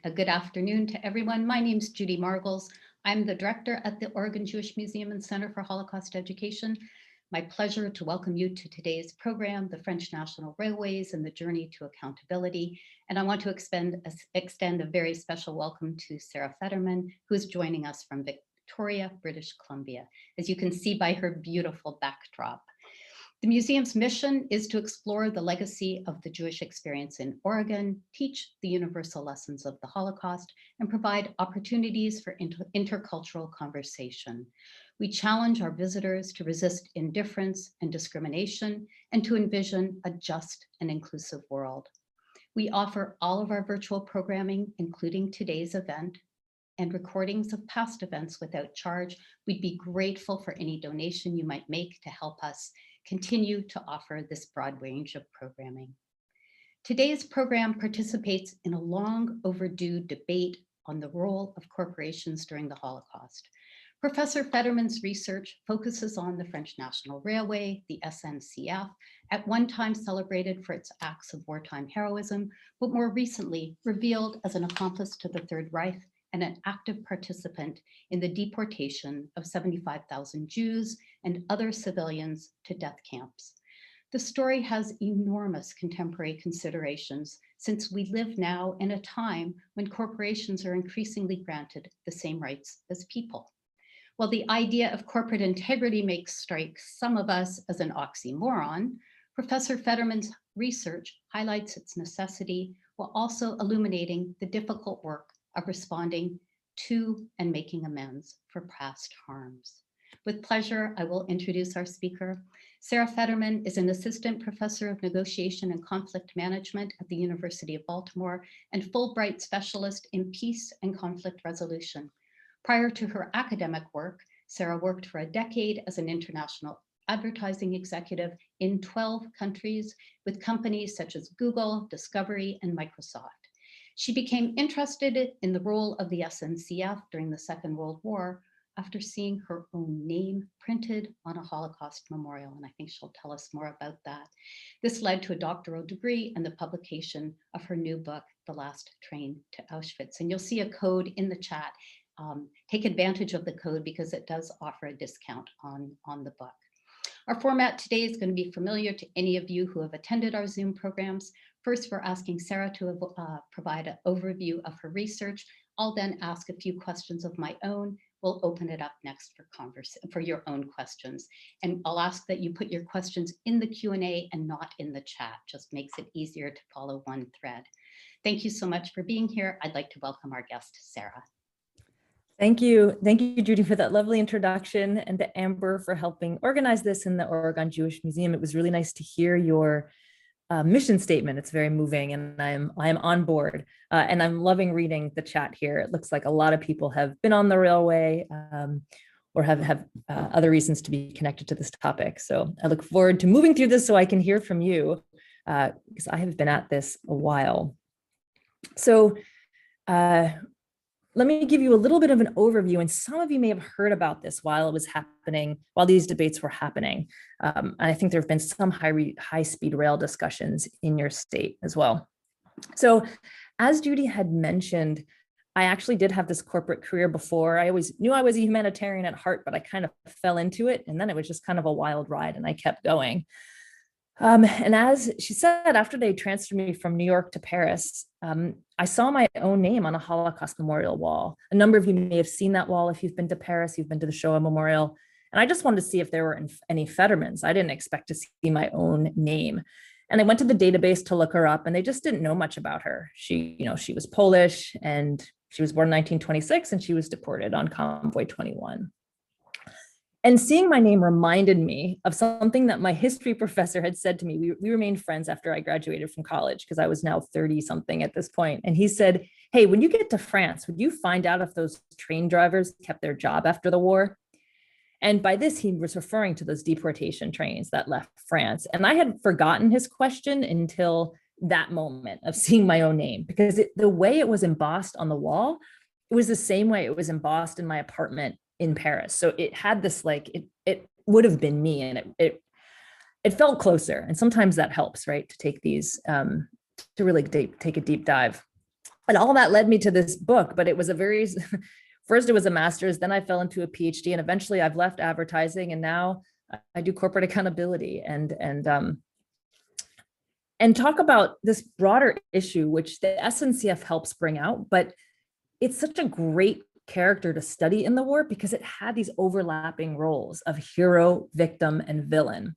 a good afternoon to everyone. My name is Judy Margles. I'm the director at the Oregon Jewish Museum and Center for Holocaust Education. My pleasure to welcome you to today's program, The French National Railways and the Journey to Accountability. And I want to extend a very special welcome to Sarah Federman, who is joining us from Victoria, British Columbia, as you can see by her beautiful backdrop. The museum's mission is to explore the legacy of the Jewish experience in Oregon, teach the universal lessons of the Holocaust, and provide opportunities for intercultural conversation. We challenge our visitors to resist indifference and discrimination and to envision a just and inclusive world. We offer all of our virtual programming, including today's event, and recordings of past events without charge. We'd be grateful for any donation you might make to help us continue to offer this broad range of programming. Today's program participates in a long overdue debate on the role of corporations during the Holocaust. Professor Federman's research focuses on the French National Railway, the SNCF, at one time celebrated for its acts of wartime heroism, but more recently revealed as an accomplice to the Third Reich and an active participant in the deportation of 75,000 Jews and other civilians to death camps. The story has enormous contemporary considerations since we live now in a time when corporations are increasingly granted the same rights as people. While the idea of corporate integrity may strike some of us as an oxymoron, Professor Federman's research highlights its necessity while also illuminating the difficult work of responding to and making amends for past harms. With pleasure, I will introduce our speaker. Sarah Federman is an assistant professor of negotiation and conflict management at the University of Baltimore and Fulbright specialist in peace and conflict resolution. Prior to her academic work, Sarah worked for a decade as an international advertising executive in 12 countries with companies such as Google, Discovery, and Microsoft. She became interested in the role of the SNCF during the Second World War after seeing her own name printed on a Holocaust memorial, and I think she'll tell us more about that. This led to a doctoral degree and the publication of her new book, The Last Train to Auschwitz. And you'll see a code in the chat. Take advantage of the code because it does offer a discount on the book. Our format today is going to be familiar to any of you who have attended our Zoom programs. First, we're asking Sarah to provide an overview of her research. I'll then ask a few questions of my own. We'll open it up next for your own questions. And I'll ask that you put your questions in the Q&A and not in the chat. Just makes it easier to follow one thread. Thank you so much for being here. I'd like to welcome our guest, Sarah. Thank you, Judy, for that lovely introduction, and to Amber for helping organize this in the Oregon Jewish Museum. It was really nice to hear your mission statement. It's very moving, and I am on board. And I'm loving reading the chat here. It looks like a lot of people have been on the railway or have other reasons to be connected to this topic. So I look forward to moving through this so I can hear from you, because I have been at this a while. So let me give you a little bit of an overview, and some of you may have heard about this while it was happening, while these debates were happening. And I think there have been some high-speed rail discussions in your state as well. So as Judy had mentioned, I actually did have this corporate career before. I always knew I was a humanitarian at heart, but I kind of fell into it, and then it was just kind of a wild ride, and I kept going. And as she said, after they transferred me from New York to Paris, I saw my own name on a Holocaust memorial wall. A number of you may have seen that wall if you've been to Paris, you've been to the Shoah Memorial. And I just wanted to see if there were any Federmans. I didn't expect to see my own name. And I went to the database to look her up, and they just didn't know much about her. She was Polish, and she was born in 1926, and she was deported on Convoy 21. And seeing my name reminded me of something that my history professor had said to me. We remained friends after I graduated from college, because I was now 30 something at this point. And he said, hey, when you get to France, would you find out if those train drivers kept their job after the war? And by this, he was referring to those deportation trains that left France. And I had forgotten his question until that moment of seeing my own name, because the way it was embossed on the wall, it was the same way it was embossed in my apartment in Paris. So it had this, like, it would have been me, and it felt closer. And sometimes that helps, right? To take these, to really take a deep dive. And all that led me to this book, but it was a very, first it was a master's, then I fell into a PhD, and eventually I've left advertising, and now I do corporate accountability and talk about this broader issue, which the SNCF helps bring out, but it's such a great character to study in the war because it had these overlapping roles of hero, victim, and villain.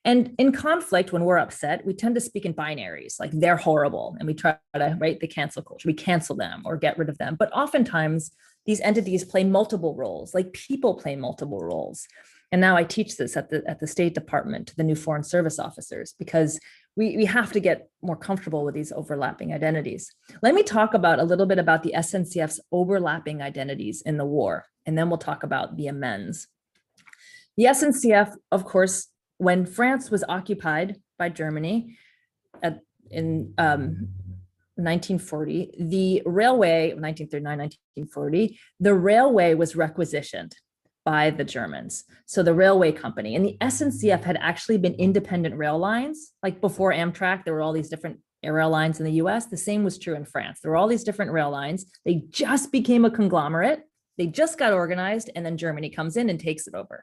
And in conflict, when we're upset, we tend to speak in binaries, like they're horrible, and we try to write the cancel culture. We cancel them or get rid of them. But oftentimes, these entities play multiple roles, like people play multiple roles. And now I teach this at the State Department to the new Foreign Service officers, because we have to get more comfortable with these overlapping identities. Let me talk about a little bit about the SNCF's overlapping identities in the war, and then we'll talk about the amends. The SNCF, of course, when France was occupied by Germany in 1940, the railway, 1939, 1940, the railway was requisitioned by the Germans. So the railway company, and the SNCF had actually been independent rail lines. Like before Amtrak, there were all these different rail lines in the US. The same was true in France. There were all these different rail lines. They just became a conglomerate. They just got organized, and then Germany comes in and takes it over.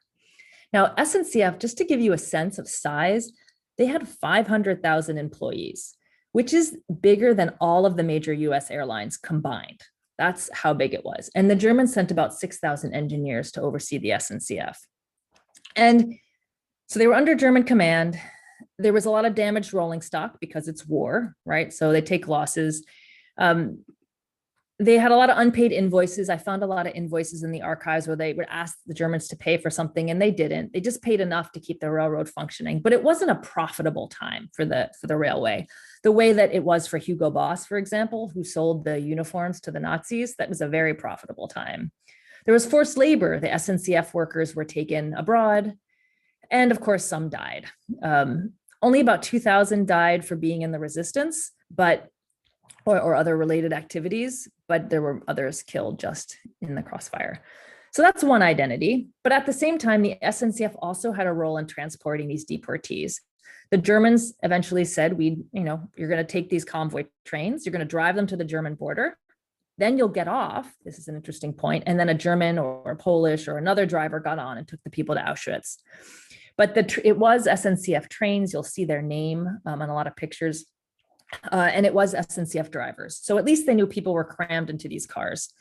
Now, SNCF, just to give you a sense of size, they had 500,000 employees, which is bigger than all of the major US airlines combined. That's how big it was. And the Germans sent about 6,000 engineers to oversee the SNCF. And so they were under German command. There was a lot of damaged rolling stock because it's war, right? So they take losses. They had a lot of unpaid invoices. I found a lot of invoices in the archives where they would ask the Germans to pay for something, and they didn't. They just paid enough to keep the railroad functioning, but it wasn't a profitable time for the railway. The way that it was for Hugo Boss, for example, who sold the uniforms to the Nazis, that was a very profitable time. There was forced labor. The SNCF workers were taken abroad, and of course, some died. Only about 2,000 died for being in the resistance, or other related activities, but there were others killed just in the crossfire. So that's one identity. But at the same time, the SNCF also had a role in transporting these deportees. The Germans eventually said, you're going to take these convoy trains, you're going to drive them to the German border, then you'll get off. This is an interesting point. And then a German or a Polish or another driver got on and took the people to Auschwitz. But it was SNCF trains. You'll see their name on a lot of pictures. And it was SNCF drivers. So at least they knew people were crammed into these cars.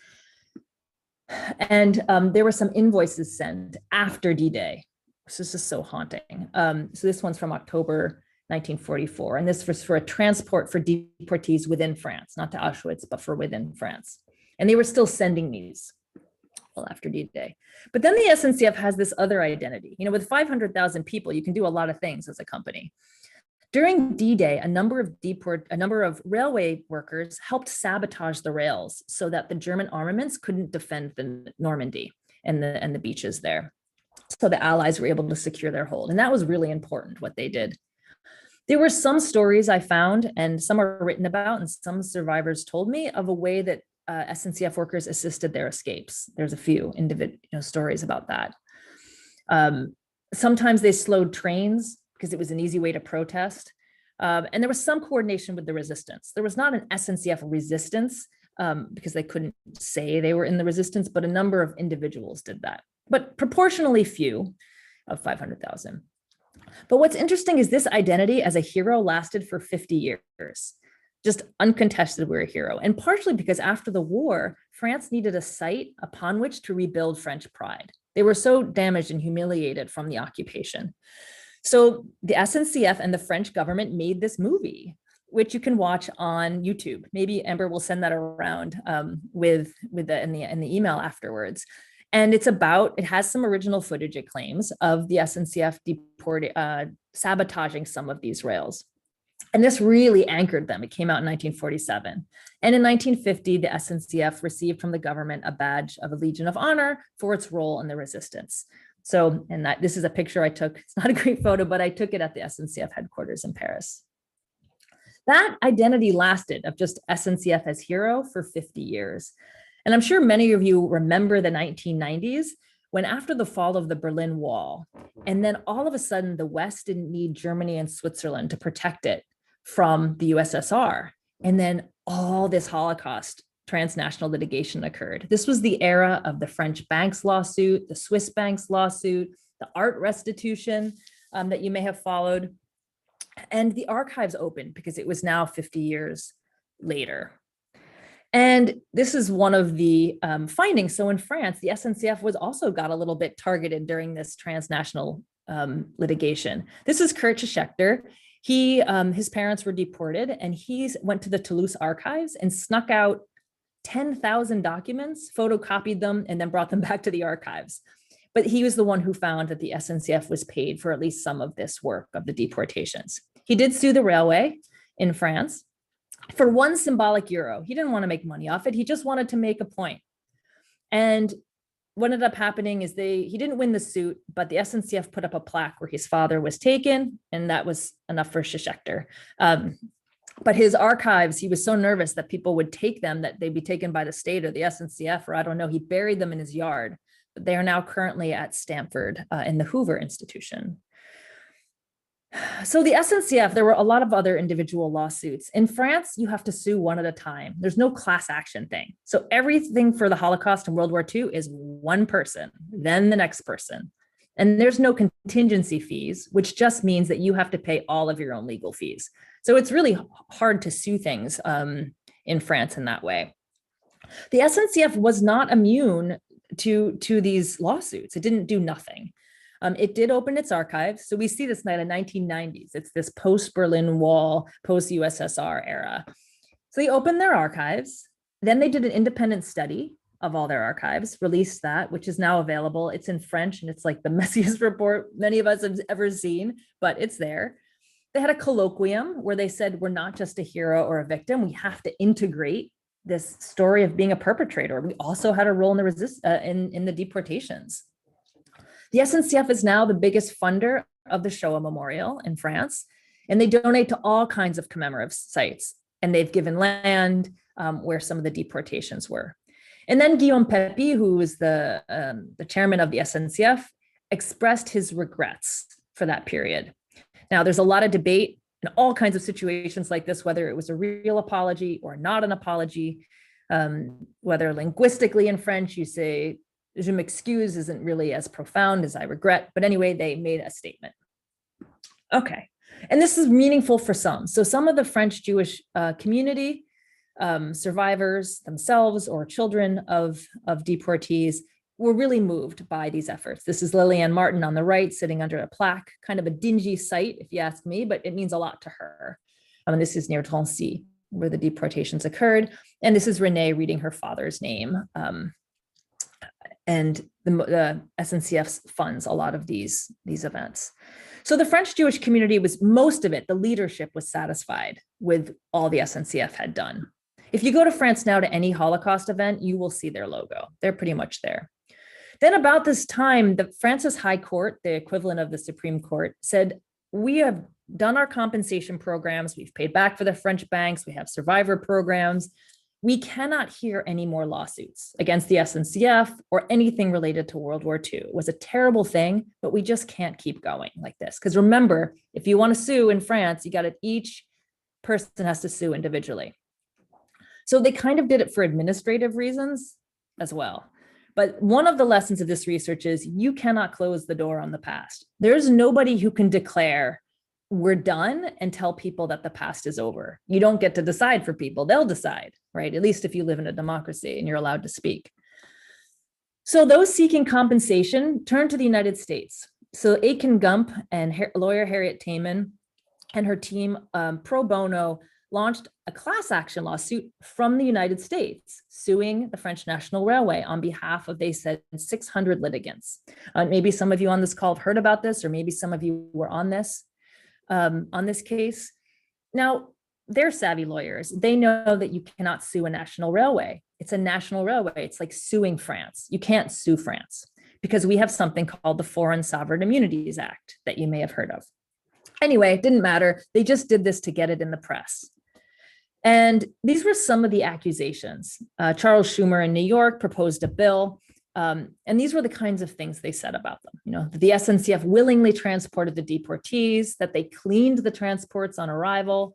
And there were some invoices sent after D-Day. This is just so haunting. So this one's from October 1944. And this was for a transport for deportees within France, not to Auschwitz, but for within France. And they were still sending these after D-Day. But then the SNCF has this other identity. With 500,000 people, you can do a lot of things as a company. During D-Day, a number of railway workers helped sabotage the rails so that the German armaments couldn't defend the Normandy and the beaches there. So the Allies were able to secure their hold. And that was really important, what they did. There were some stories I found, and some are written about, and some survivors told me of a way that SNCF workers assisted their escapes. There's a few stories about that. Sometimes they slowed trains because it was an easy way to protest. And there was some coordination with the resistance. There was not an SNCF resistance because they couldn't say they were in the resistance, but a number of individuals did that, but proportionally few of 500,000. But what's interesting is this identity as a hero lasted for 50 years. Just uncontested, we're a hero. And partially because after the war, France needed a site upon which to rebuild French pride. They were so damaged and humiliated from the occupation. So the SNCF and the French government made this movie, which you can watch on YouTube. Maybe Amber will send that around in the email afterwards. And it has some original footage, it claims, of the SNCF sabotaging some of these rails. And this really anchored them. It came out in 1947. And in 1950, the SNCF received from the government a badge of a Legion of Honor for its role in the resistance. So, this is a picture I took. It's not a great photo, but I took it at the SNCF headquarters in Paris. That identity lasted of just SNCF as hero for 50 years. And I'm sure many of you remember the 1990s, when after the fall of the Berlin Wall, and then all of a sudden the West didn't need Germany and Switzerland to protect it from the USSR. And then all this Holocaust transnational litigation occurred. This was the era of the French banks lawsuit, the Swiss banks lawsuit, the art restitution that you may have followed. And the archives opened because it was now 50 years later. And this is one of the findings. So in France, the SNCF was also got a little bit targeted during this transnational litigation. This is Kurt Schechter. His parents were deported, and he went to the Toulouse archives and snuck out 10,000 documents, photocopied them, and then brought them back to the archives. But he was the one who found that the SNCF was paid for at least some of this work of the deportations. He did sue the railway in France for €1 symbolic. He didn't want to make money off it. He just wanted to make a point. And what ended up happening is he didn't win the suit, but the SNCF put up a plaque where his father was taken, and that was enough for Schechter. But his archives, he was so nervous that people would take them, that they'd be taken by the state or the SNCF, or I don't know, he buried them in his yard. But they are now currently at Stanford in the Hoover Institution. So the SNCF, there were a lot of other individual lawsuits. In France, you have to sue one at a time. There's no class action thing. So everything for the Holocaust and World War II is one person, then the next person. And there's no contingency fees, which just means that you have to pay all of your own legal fees. So it's really hard to sue things in France in that way. The SNCF was not immune to these lawsuits. It didn't do nothing. It did open its archives. So we see this in the 1990s. It's this post-Berlin Wall, post-USSR era. So they opened their archives. Then they did an independent study of all their archives, released that, which is now available. It's in French, and it's like the messiest report many of us have ever seen, but it's there. They had a colloquium where they said, we're not just a hero or a victim. We have to integrate this story of being a perpetrator. We also had a role in the in the deportations. The SNCF is now the biggest funder of the Shoah Memorial in France, and they donate to all kinds of commemorative sites. And they've given land where some of the deportations were. And then Guillaume Pepi, who was the chairman of the SNCF, expressed his regrets for that period. Now, there's a lot of debate in all kinds of situations like this, whether it was a real apology or not an apology, whether linguistically in French you say, je m'excuse isn't really as profound as I regret. But anyway, they made a statement. Okay. And this is meaningful for some. So some of the French Jewish community, survivors themselves or children of deportees, were really moved by these efforts. This is Lillian Martin on the right, sitting under a plaque, kind of a dingy sight, if you ask me, but it means a lot to her. And this is near Drancy, where the deportations occurred. And this is Renee reading her father's name. And the SNCF funds a lot of these events. So the French Jewish community was, most of it, the leadership was satisfied with all the SNCF had done. If you go to France now to any Holocaust event, you will see their logo. They're pretty much there. Then about this time, the France's High Court, the equivalent of the Supreme Court, said, we have done our compensation programs. We've paid back for the French banks. We have survivor programs. We cannot hear any more lawsuits against the SNCF or anything related to World War II. It was a terrible thing, but we just can't keep going like this. Because remember, if you want to sue in France, you got to, each person has to sue individually. So they kind of did it for administrative reasons as well. But one of the lessons of this research is you cannot close the door on the past. There's nobody who can declare we're done and tell people that the past is over. You don't get to decide for people. They'll decide, right? At least if you live in a democracy and you're allowed to speak. So those seeking compensation turned to the United States. So Aiken Gump and lawyer Harriet Tayman and her team pro bono launched a class action lawsuit from the United States, suing the French National Railway on behalf of, they said, 600 litigants. Maybe some of you on this call have heard about this, or maybe some of you were on this case. Now, they're savvy lawyers. They know that you cannot sue a national railway. It's a national railway. It's like suing France. You can't sue France because we have something called the Foreign Sovereign Immunities Act that you may have heard of. Anyway, it didn't matter. They just did this to get it in the press. And these were some of the accusations. Charles Schumer in New York proposed a bill. And these were the kinds of things they said about them. You know, the SNCF willingly transported the deportees, that they cleaned the transports on arrival,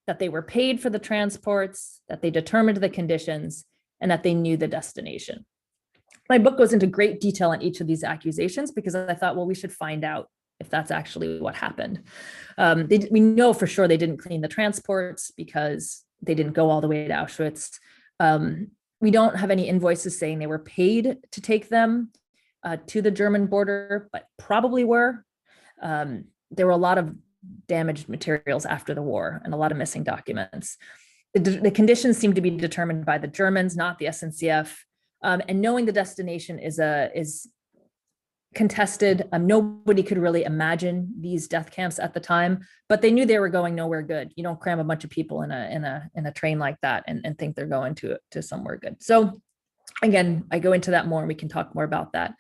that they were paid for the transports, that they determined the conditions, and that they knew the destination. My book goes into great detail on each of these accusations because I thought, well, we should find out if that's actually what happened. We know for sure they didn't clean the transports because they didn't go all the way to Auschwitz. We don't have any invoices saying they were paid to take them to the German border, but probably were. There were a lot of damaged materials after the war and a lot of missing documents. The conditions seem to be determined by the Germans, not the SNCF. And knowing the destination is contested. Nobody could really imagine these death camps at the time, but they knew they were going nowhere good. You don't cram a bunch of people in a train like that and think they're going to somewhere good. So again, I go into that more and we can talk more about that.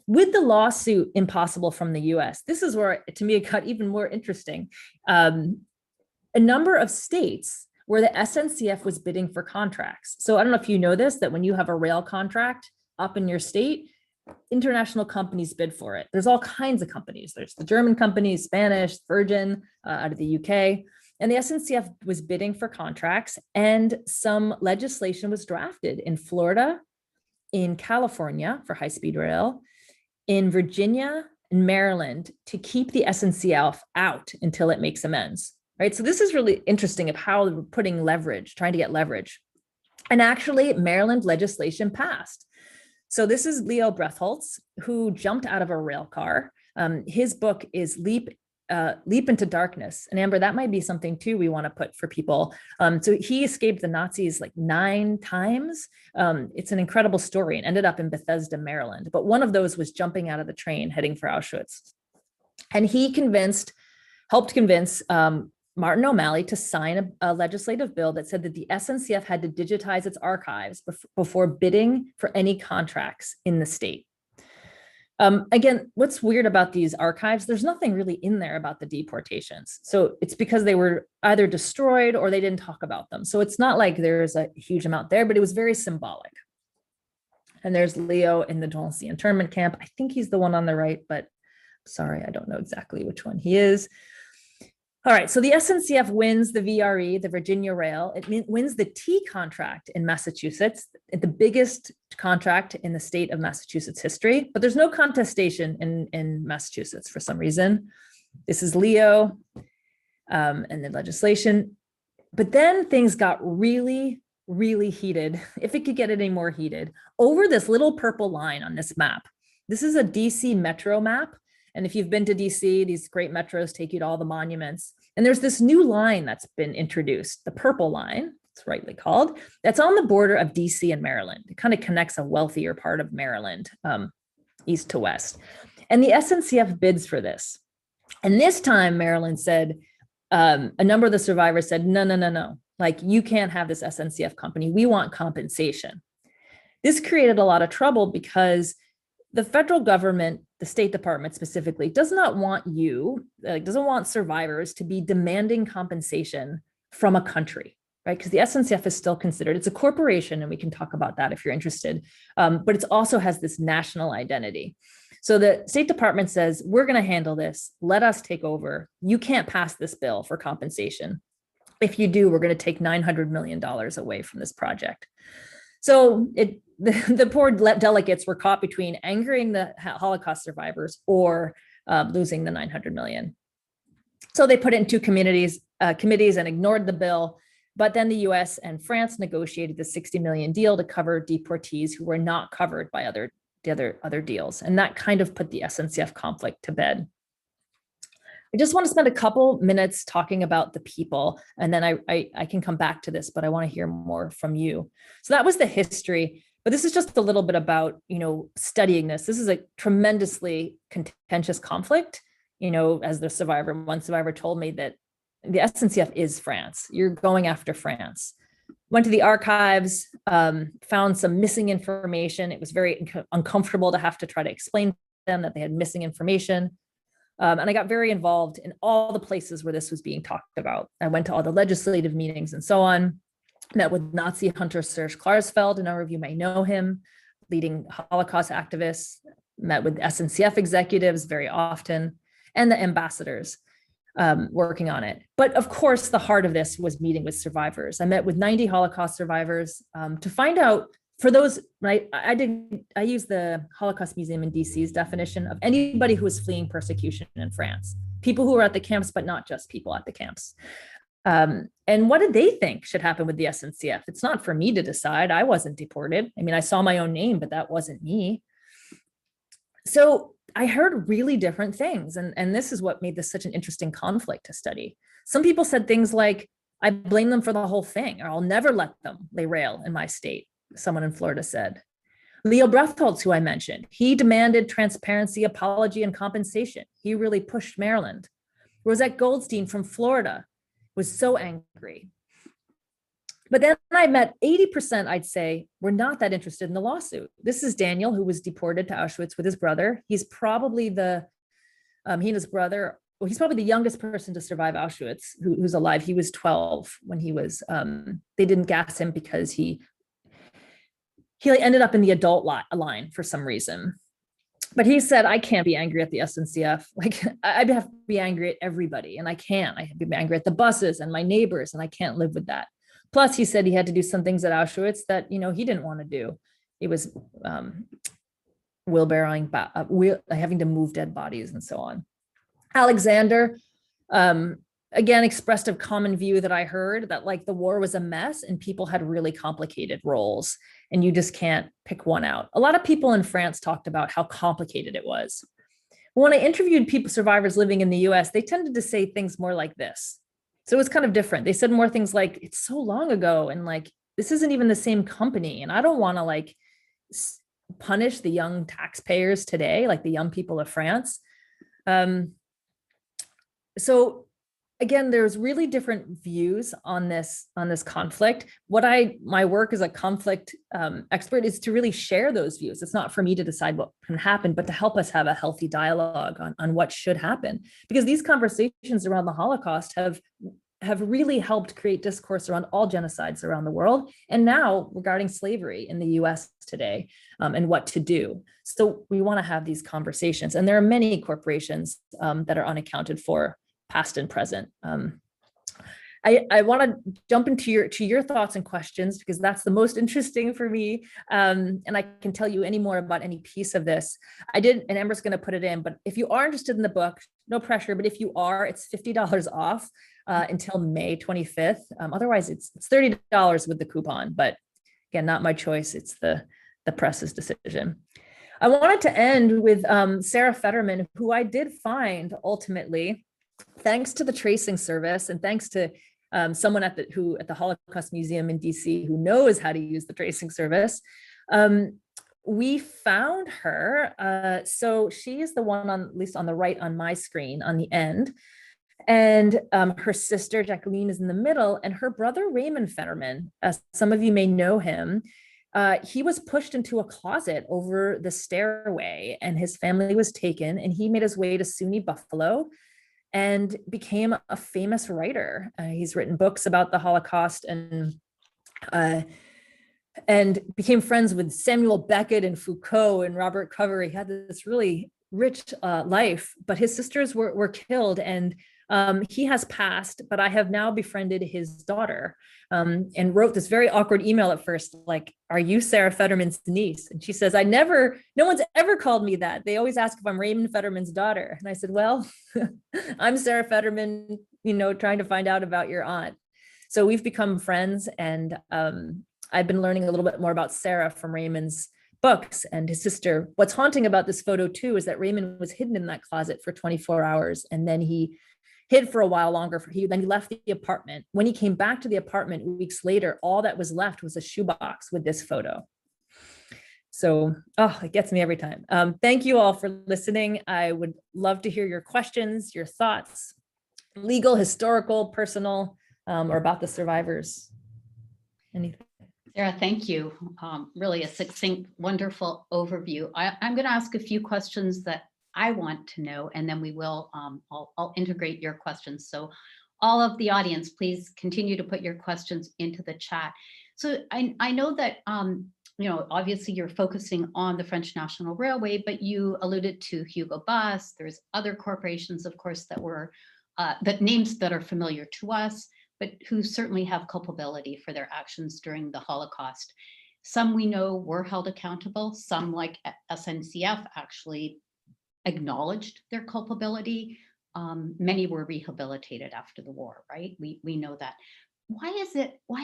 With the lawsuit impossible from the US, this is where, to me, it got even more interesting. A number of states where the SNCF was bidding for contracts. So I don't know if you know this, that when you have a rail contract up in your state, international companies bid for it. There's all kinds of companies. There's the German companies, Spanish, Virgin out of the UK. And the SNCF was bidding for contracts, and some legislation was drafted in Florida, in California for high-speed rail, in Virginia and Maryland to keep the SNCF out until it makes amends. Right. So this is really interesting of how we're putting leverage, trying to get leverage. And actually, Maryland legislation passed. So this is Leo Breatholtz, who jumped out of a rail car. His book is Leap into Darkness. And Amber, that might be something too we want to put for people. So he escaped the Nazis like 9 times. It's an incredible story and ended up in Bethesda, Maryland. But one of those was jumping out of the train heading for Auschwitz. And he helped convince Martin O'Malley to sign a legislative bill that said that the SNCF had to digitize its archives before bidding for any contracts in the state. Again, what's weird about these archives, there's nothing really in there about the deportations. So it's because they were either destroyed or they didn't talk about them. So it's not like there's a huge amount there, but it was very symbolic. And there's Leo in the Drancy internment camp. I think he's the one on the right, but sorry, I don't know exactly which one he is. All right, so the SNCF wins the VRE, the Virginia Rail. It wins the T contract in Massachusetts, the biggest contract in the state of Massachusetts history, but there's no contestation in Massachusetts for some reason. This is Leo and the legislation. But then things got really, really heated, if it could get any more heated, over this little purple line on this map. This is a DC metro map. And if you've been to DC, these great metros take you to all the monuments. And there's this new line that's been introduced, the purple line, it's rightly called, that's on the border of DC and Maryland. It kind of connects a wealthier part of Maryland, east to west. And the SNCF bids for this. And this time, Maryland said, a number of the survivors said, no. Like, you can't have this SNCF company. We want compensation. This created a lot of trouble because the federal government, the State Department specifically, does not want doesn't want survivors to be demanding compensation from a country, right? Because the SNCF is still considered, it's a corporation, and we can talk about that if you're interested, but it also has this national identity. So the State Department says, we're going to handle this. Let us take over. You can't pass this bill for compensation. If you do, we're going to take $900 million away from this project. So the poor delegates were caught between angering the Holocaust survivors or losing the $900 million. So they put it in 2 committees and ignored the bill. But then the US and France negotiated the $60 million deal to cover deportees who were not covered by the other deals. And that kind of put the SNCF conflict to bed. I just want to spend a couple minutes talking about the people, and then I can come back to this, but I want to hear more from you. So that was the history, but this is just a little bit about, studying this. This is a tremendously contentious conflict. As one survivor told me, that the SNCF is France. You're going after France. Went to the archives, found some missing information. It was very uncomfortable to have to try to explain to them that they had missing information. And I got very involved in all the places where this was being talked about. I went to all the legislative meetings and so on, met with Nazi hunter Serge Klarsfeld, a number of you may know him, leading Holocaust activists, met with SNCF executives very often, and the ambassadors. working on it. But of course, the heart of this was meeting with survivors. I met with 90 Holocaust survivors to find out, for those, I used the Holocaust Museum in DC's definition of anybody who was fleeing persecution in France, people who were at the camps, but not just people at the camps. And what did they think should happen with the SNCF? It's not for me to decide. I wasn't deported. I mean, I saw my own name, but that wasn't me. So I heard really different things. And this is what made this such an interesting conflict to study. Some people said things like, I blame them for the whole thing, or I'll never let them lay rail in my state, someone in Florida said. Leo Brechtholtz, who I mentioned, he demanded transparency, apology, and compensation. He really pushed Maryland. Rosette Goldstein from Florida was so angry. But then I met 80%, I'd say, were not that interested in the lawsuit. This is Daniel, who was deported to Auschwitz with his brother. He's probably he and his brother, well, he's probably the youngest person to survive Auschwitz who's alive. He was 12 when he was, they didn't gas him because he ended up in the adult line for some reason. But he said, I can't be angry at the SNCF. Like, I'd have to be angry at everybody, and I can't. I have to be angry at the buses and my neighbors, and I can't live with that. Plus, he said he had to do some things at Auschwitz that, he didn't want to do. He was wheelbarrowing, having to move dead bodies and so on. Alexander, again, expressed a common view that I heard, that like the war was a mess and people had really complicated roles and you just can't pick one out. A lot of people in France talked about how complicated it was. When I interviewed survivors living in the US, they tended to say things more like this. So it was kind of different. They said more things like, it's so long ago, and like, this isn't even the same company. And I don't want to like punish the young taxpayers today, like the young people of France. So again, there's really different views on this conflict. My work as a conflict expert is to really share those views. It's not for me to decide what can happen, but to help us have a healthy dialogue on what should happen. Because these conversations around the Holocaust have really helped create discourse around all genocides around the world. And now regarding slavery in the US today, and what to do. So we want to have these conversations. And there are many corporations that are unaccounted for, past and present. I want to jump into your thoughts and questions, because that's the most interesting for me. And I can tell you any more about any piece of this. And Amber's going to put it in, but if you are interested in the book, no pressure, but if you are, it's $50 off until May 25th. Otherwise it's $30 with the coupon, but again, not my choice. It's the press's decision. I wanted to end with Sarah Federman, who I did find ultimately, thanks to the tracing service and thanks to someone at the Holocaust Museum in DC who knows how to use the tracing service. We found her. So she is the one at least on the right on my screen on the end. And her sister Jacqueline is in the middle, and her brother Raymond Federman, some of you may know him. He was pushed into a closet over the stairway, and his family was taken, and he made his way to SUNY Buffalo and became a famous writer. He's written books about the Holocaust and became friends with Samuel Beckett and Foucault and Robert Cover. He had this really rich life, but his sisters were killed, and he has passed, but I have now befriended his daughter and wrote this very awkward email at first, like, are you Sarah Federman's niece? And she says, no one's ever called me that. They always ask if I'm Raymond Federman's daughter. And I said, well, I'm Sarah Federman, trying to find out about your aunt. So we've become friends, and I've been learning a little bit more about Sarah from Raymond's books and his sister. What's haunting about this photo too is that Raymond was hidden in that closet for 24 hours, and then he hid for a while longer. Then he left the apartment. When he came back to the apartment weeks later, all that was left was a shoebox with this photo. So, it gets me every time. Thank you all for listening. I would love to hear your questions, your thoughts, legal, historical, personal, or about the survivors. Anything? Sarah, thank you. Really a succinct, wonderful overview. I'm going to ask a few questions that I want to know, and then we will, I'll integrate your questions. So all of the audience, please continue to put your questions into the chat. So I know that, obviously you're focusing on the French National Railway, but you alluded to Hugo Boss. There's other corporations, of course, that were that names that are familiar to us, but who certainly have culpability for their actions during the Holocaust. Some we know were held accountable. Some, like SNCF, actually acknowledged their culpability. Many were rehabilitated after the war, right? We know that. Why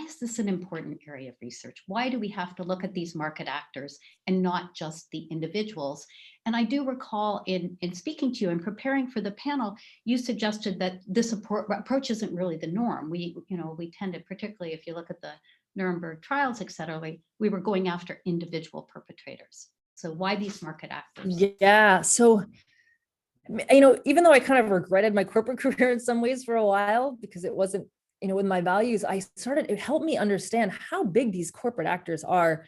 is this an important area of research? Why do we have to look at these market actors and not just the individuals? And I do recall in speaking to you and preparing for the panel, you suggested that this approach isn't really the norm. We tend to, particularly if you look at the Nuremberg trials, et cetera, we were going after individual perpetrators. So why these market actors? Yeah. So, even though I kind of regretted my corporate career in some ways for a while because it wasn't, with my values, it helped me understand how big these corporate actors are.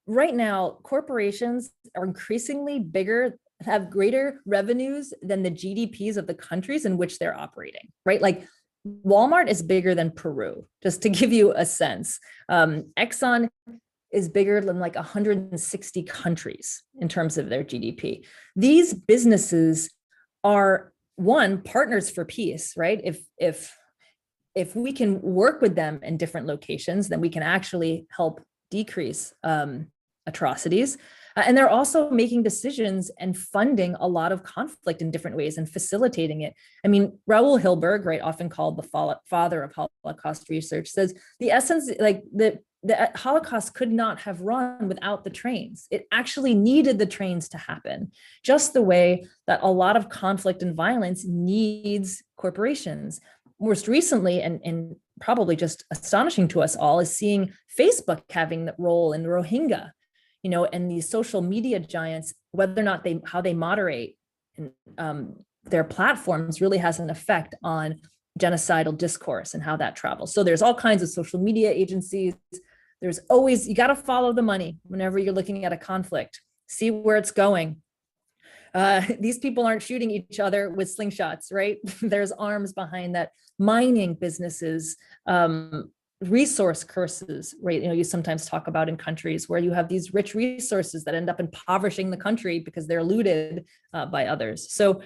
Right now, corporations are increasingly bigger, have greater revenues than the GDPs of the countries in which they're operating, right? Like Walmart is bigger than Peru, just to give you a sense. Exxon is bigger than like 160 countries in terms of their GDP. These businesses are, one, partners for peace, right? If we can work with them in different locations, then we can actually help decrease atrocities. And they're also making decisions and funding a lot of conflict in different ways and facilitating it. I mean, Raoul Hilberg, right, often called the father of Holocaust research, says the essence, like the Holocaust could not have run without the trains. It actually needed the trains to happen, just the way that a lot of conflict and violence needs corporations. Most recently, and probably just astonishing to us all, is seeing Facebook having that role in Rohingya, and these social media giants, whether or not how they moderate their platforms really has an effect on genocidal discourse and how that travels. So there's all kinds of social media agencies. There's always, you got to follow the money whenever you're looking at a conflict, see where it's going. These people aren't shooting each other with slingshots, right? There's arms behind that. Mining businesses, resource curses, right? You sometimes talk about in countries where you have these rich resources that end up impoverishing the country because they're looted by others. So,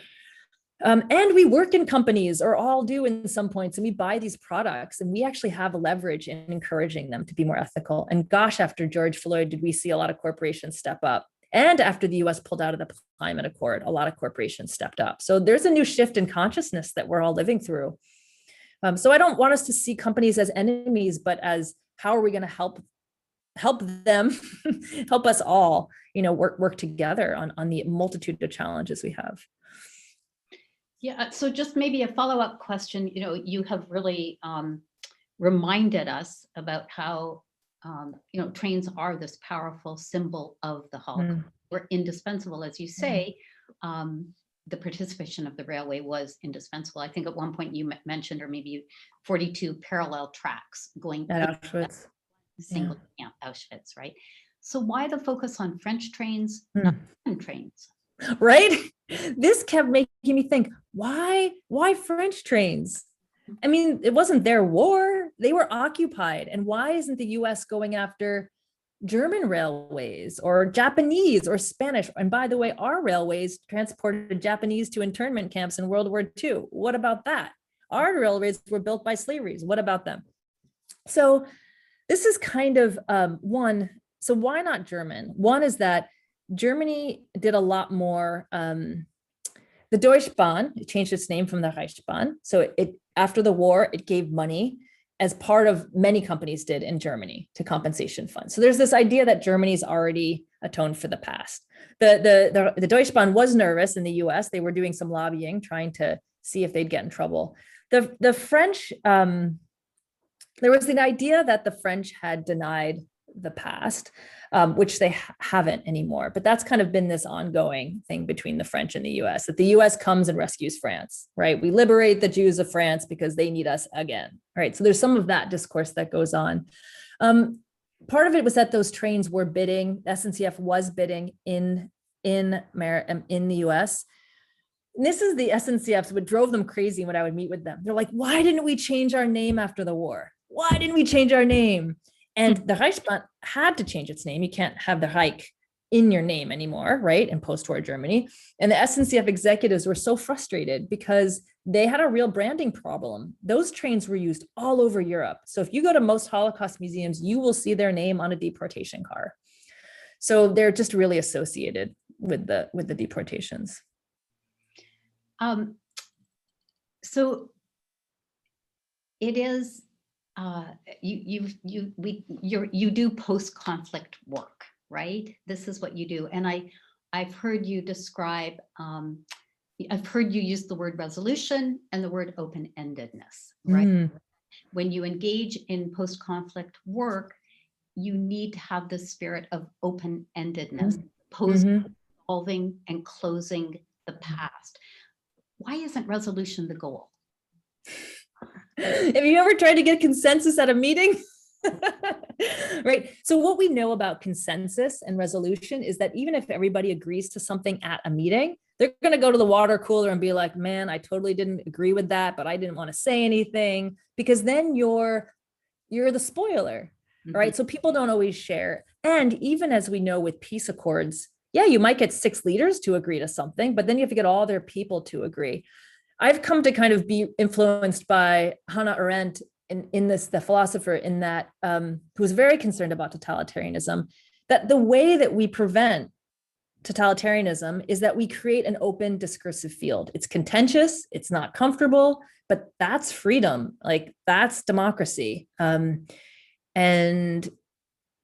and we work in companies, or all do in some points, and we buy these products, and we actually have a leverage in encouraging them to be more ethical. And gosh, after George Floyd, did we see a lot of corporations step up? And after the US pulled out of the climate accord, a lot of corporations stepped up. So there's a new shift in consciousness that we're all living through. So I don't want us to see companies as enemies, but as how are we going to help them, help us all, work together on the multitude of challenges we have. Yeah, so just maybe a follow-up question. You have really reminded us about how trains are this powerful symbol of the Holocaust. We're indispensable, as you say. The participation of the railway was indispensable. I think at one point you mentioned, or maybe 42 parallel tracks going at Auschwitz. Single camp Auschwitz, right? So why the focus on French trains, not German trains? Right? This kept making me think, why French trains? I mean, it wasn't their war. They were occupied. And why isn't the US going after German railways or Japanese or Spanish? And by the way, our railways transported Japanese to internment camps in World War II. What about that? Our railways were built by slaveries. What about them? So this is kind of one. So why not German? One is that Germany did a lot more. The Deutsche Bahn, it changed its name from the Reichsbahn. So it after the war, it gave money, as part of many companies did in Germany, to compensation funds. So there's this idea that Germany's already atoned for the past. The Deutsche Bahn was nervous in the US. They were doing some lobbying, trying to see if they'd get in trouble. The French, there was an idea that the French had denied the past, which they haven't anymore. But that's kind of been this ongoing thing between the French and the US, that the US comes and rescues France, right? We liberate the Jews of France because they need us again, right? So there's some of that discourse that goes on. Part of it was that those trains were bidding, SNCF was bidding in the US. And this is the SNCFs, what drove them crazy when I would meet with them. They're like, why didn't we change our name after the war? Why didn't we change our name? And the Reichsbahn had to change its name. You can't have the Reich in your name anymore, right? In post-war Germany. And the SNCF executives were so frustrated because they had a real branding problem. Those trains were used all over Europe. So if you go to most Holocaust museums, you will see their name on a deportation car. So they're just really associated with the deportations. So it is, you do post-conflict work, right? This is what you do. And I've heard you describe, I've heard you use the word resolution and the word open-endedness, right? When you engage in post-conflict work, you need to have the spirit of open-endedness, solving and closing the past. Why isn't resolution the goal? Have you ever tried to get consensus at a meeting? Right. So what we know about consensus and resolution is that even if everybody agrees to something at a meeting, they're going to go to the water cooler and be like, man, I totally didn't agree with that, but I didn't want to say anything, because then you're the spoiler, right? So people don't always share. And even as we know with peace accords, yeah, you might get 6 leaders to agree to something, but then you have to get all their people to agree. I've come to kind of be influenced by Hannah Arendt in this, the philosopher, in that who was very concerned about totalitarianism, that the way that we prevent totalitarianism is that we create an open discursive field. It's contentious, it's not comfortable, but that's freedom, like that's democracy. And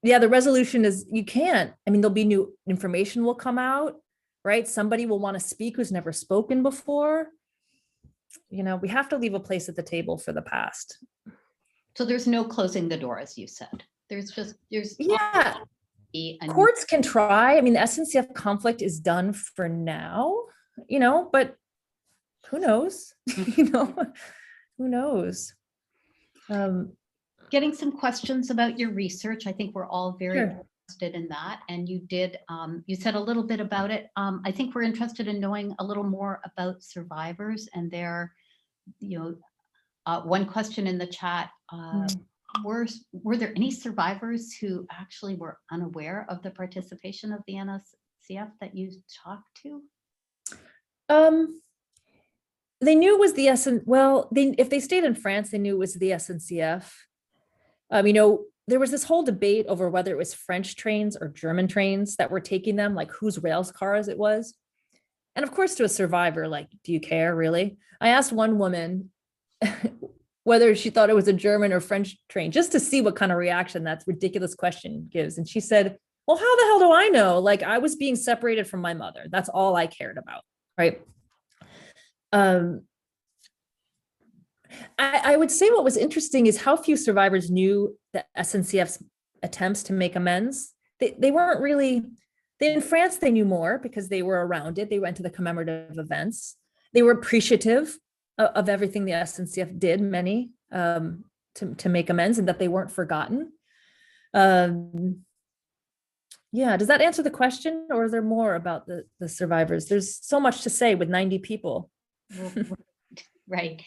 yeah, the resolution is you can't, I mean, there'll be new information will come out, right? Somebody will want to speak who's never spoken before. You know, we have to leave a place at the table for the past. So there's no closing the door, as you said. There's yeah. Courts can try. I mean, the SNCF conflict is done for now, you know, but who knows? You know, who knows? Getting some questions about your research. I think we're all very interested in that. And you did, you said a little bit about it. I think we're interested in knowing a little more about survivors and their, you know, one question in the chat, were there any survivors who actually were unaware of the participation of the NSCF that you talked to? They knew it was the if they stayed in France, they knew it was the SNCF. You know, there was this whole debate over whether it was French trains or German trains that were taking them, like whose rails cars it was. And of course, to a survivor, like, do you care, really? I asked one woman whether she thought it was a German or French train, just to see what kind of reaction that ridiculous question gives. And she said, well, how the hell do I know? Like, I was being separated from my mother. That's all I cared about, right? I would say what was interesting is how few survivors knew the SNCF's attempts to make amends. They weren't really, in France, they knew more because they were around it. They went to the commemorative events. They were appreciative of everything the SNCF did, many, to make amends, and that they weren't forgotten. Yeah, does that answer the question, or is there more about the survivors? There's so much to say with 90 people. Right.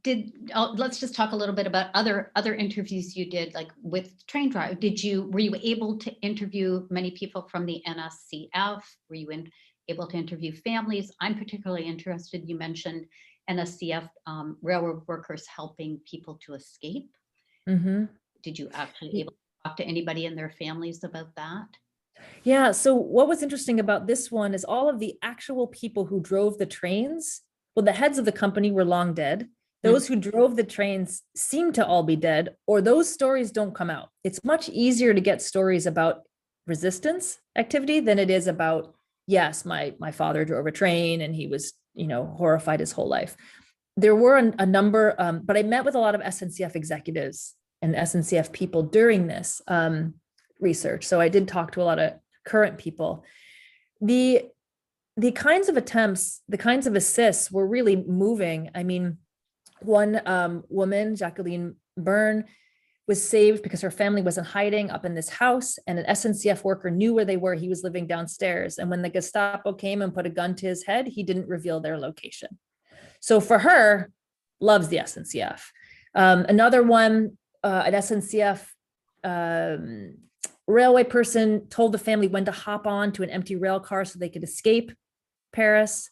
Let's just talk a little bit about other interviews you did, like with train drive. Were you able to interview many people from the NSCF? Were you able to interview families? I'm particularly interested, you mentioned NSCF railroad workers helping people to escape. Did you actually able to talk to anybody in their families about that? Yeah, so what was interesting about this one is all of the actual people who drove the trains, well, the heads of the company were long dead. Those who drove the trains seem to all be dead, or those stories don't come out. It's much easier to get stories about resistance activity than it is about, yes, my father drove a train and he was, you know, horrified his whole life. There were a number, but I met with a lot of SNCF executives and SNCF people during this research. So I did talk to a lot of current people. The kinds of attempts, the kinds of assists were really moving. I mean, one woman, Jacqueline Byrne, was saved because her family was in hiding up in this house, and an SNCF worker knew where they were. He was living downstairs. And when the Gestapo came and put a gun to his head, he didn't reveal their location. So for her, loves the SNCF. Another one, an SNCF railway person told the family when to hop on to an empty rail car so they could escape Paris.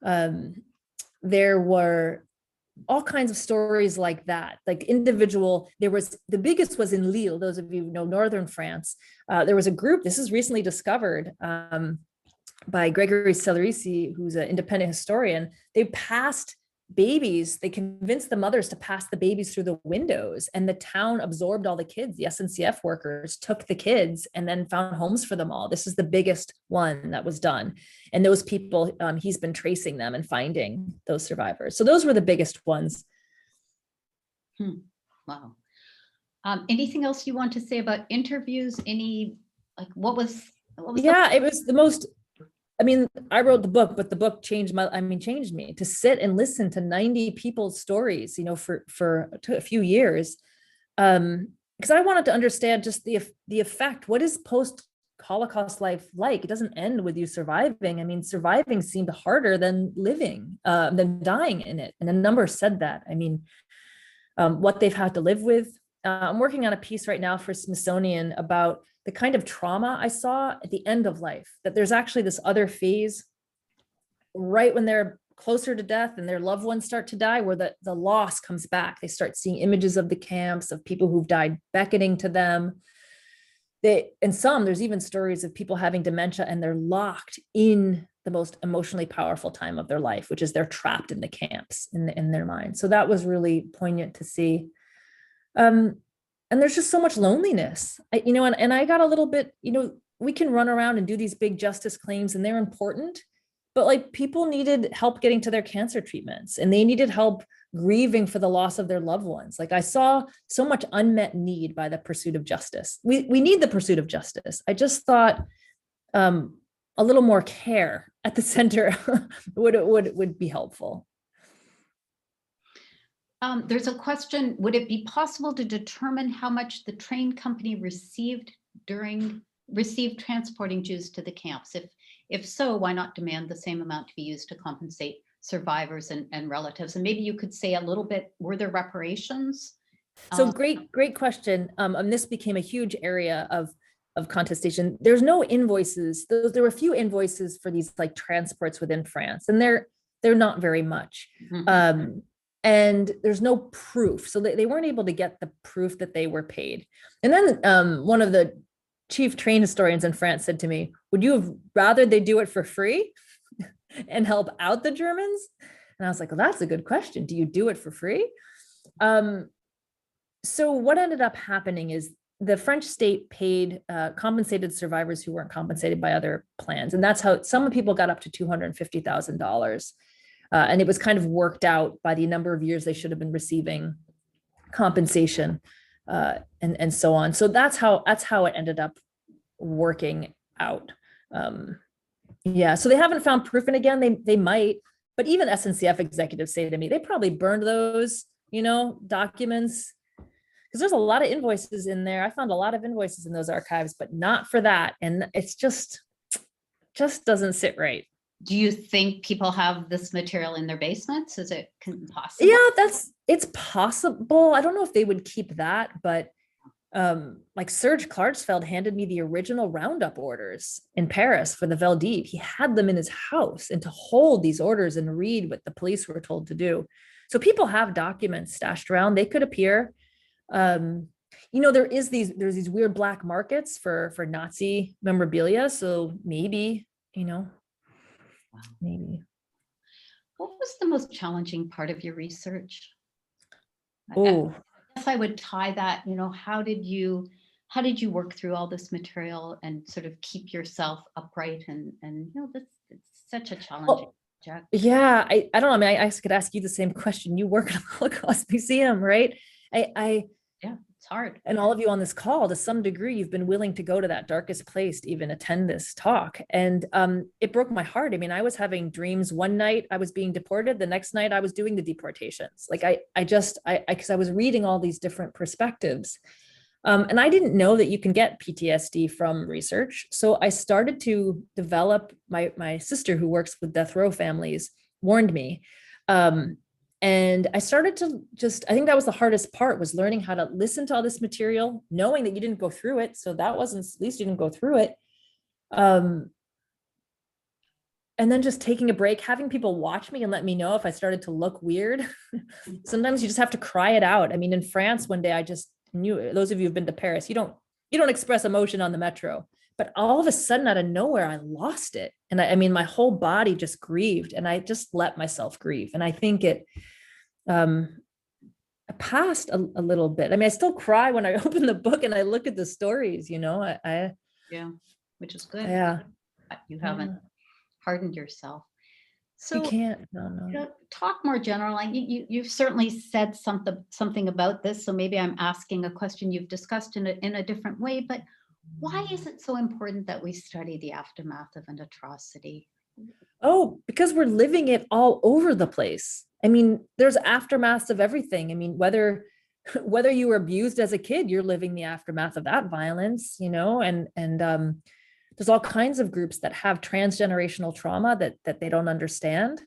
There were all kinds of stories like that, like individual. The biggest was in Lille. Those of you who know northern France. There was a group. This is recently discovered by Gregory Celerisi, who's an independent historian. They passed babies. They convinced the mothers to pass the babies through the windows, and the town absorbed all the kids. The SNCF workers took the kids and then found homes for them all. This is the biggest one that was done. And those people, he's been tracing them and finding those survivors. So those were the biggest ones. Wow. Anything else you want to say about interviews? What was yeah, it was the most, I mean, I wrote the book, but the book changed me to sit and listen to 90 people's stories, for a few years. Because I wanted to understand just the effect. What is post-Holocaust life like? It doesn't end with you surviving. I mean, surviving seemed harder than living, than dying in it. And a number said that. I mean, what they've had to live with. I'm working on a piece right now for Smithsonian about the kind of trauma I saw at the end of life, that there's actually this other phase right when they're closer to death and their loved ones start to die, where the loss comes back. They start seeing images of the camps, of people who've died beckoning to them. There's even stories of people having dementia and they're locked in the most emotionally powerful time of their life, which is they're trapped in the camps in their mind. So that was really poignant to see. And there's just so much loneliness, and I got a little bit, we can run around and do these big justice claims and they're important, but like people needed help getting to their cancer treatments and they needed help grieving for the loss of their loved ones. Like I saw so much unmet need by the pursuit of justice. We need the pursuit of justice. I just thought a little more care at the center would be helpful. There's a question, would it be possible to determine how much the train company received transporting Jews to the camps? If so, why not demand the same amount to be used to compensate survivors and relatives? And maybe you could say a little bit, were there reparations? So great question. And this became a huge area of contestation. There's no invoices. There were a few invoices for these like transports within France, and they're not very much. Mm-hmm. And there's no proof. So they weren't able to get the proof that they were paid. And then one of the chief train historians in France said to me, would you have rather they do it for free and help out the Germans? And I was like, well, that's a good question. Do you do it for free? So what ended up happening is the French state paid compensated survivors who weren't compensated by other plans. And that's how some people got up to $250,000. And it was kind of worked out by the number of years they should have been receiving compensation, and so on. So that's how it ended up working out. Yeah, so they haven't found proof, and again, they might, but even SNCF executives say to me, they probably burned those, documents, because there's a lot of invoices in there. I found a lot of invoices in those archives, but not for that, and it's just doesn't sit right. Do you think people have this material in their basements? Is it possible? Yeah, it's possible. I don't know if they would keep that, but like Serge Klarsfeld handed me the original roundup orders in Paris for the Veldiv. He had them in his house, and to hold these orders and read what the police were told to do. So people have documents stashed around. They could appear. There's these weird black markets for Nazi memorabilia. So maybe, maybe. What was the most challenging part of your research? Oh, I guess I would tie that, how did you work through all this material and sort of keep yourself upright and it's such a challenging project. Yeah, I don't know. I mean, I could ask you the same question. You work at a Holocaust museum, right? Yeah, it's hard. And all of you on this call, to some degree, you've been willing to go to that darkest place to even attend this talk. And it broke my heart. I mean, I was having dreams. One night I was being deported. The next night I was doing the deportations. Like because I was reading all these different perspectives. And I didn't know that you can get PTSD from research. So I started to develop, my sister who works with death row families warned me. And I started to I think that was the hardest part, was learning how to listen to all this material, knowing that you didn't go through it. So that wasn't, at least you didn't go through it. And and then just taking a break, having people watch me and let me know if I started to look weird. Sometimes you just have to cry it out. I mean, in France one day, I just knew, those of you who've been to Paris, you don't express emotion on the metro, but all of a sudden out of nowhere, I lost it. And I mean, my whole body just grieved, and I just let myself grieve. And I think it passed a little bit. I mean, I still cry when I open the book and I look at the stories, Yeah, which is good. Yeah. You haven't hardened yourself. So you can't. No. Talk more general. Like you've certainly said something about this. So maybe I'm asking a question you've discussed in a different way. But why is it so important that we study the aftermath of an atrocity? Oh, because we're living it all over the place. I mean, there's aftermaths of everything. I mean, whether you were abused as a kid, you're living the aftermath of that violence, and there's all kinds of groups that have transgenerational trauma that they don't understand,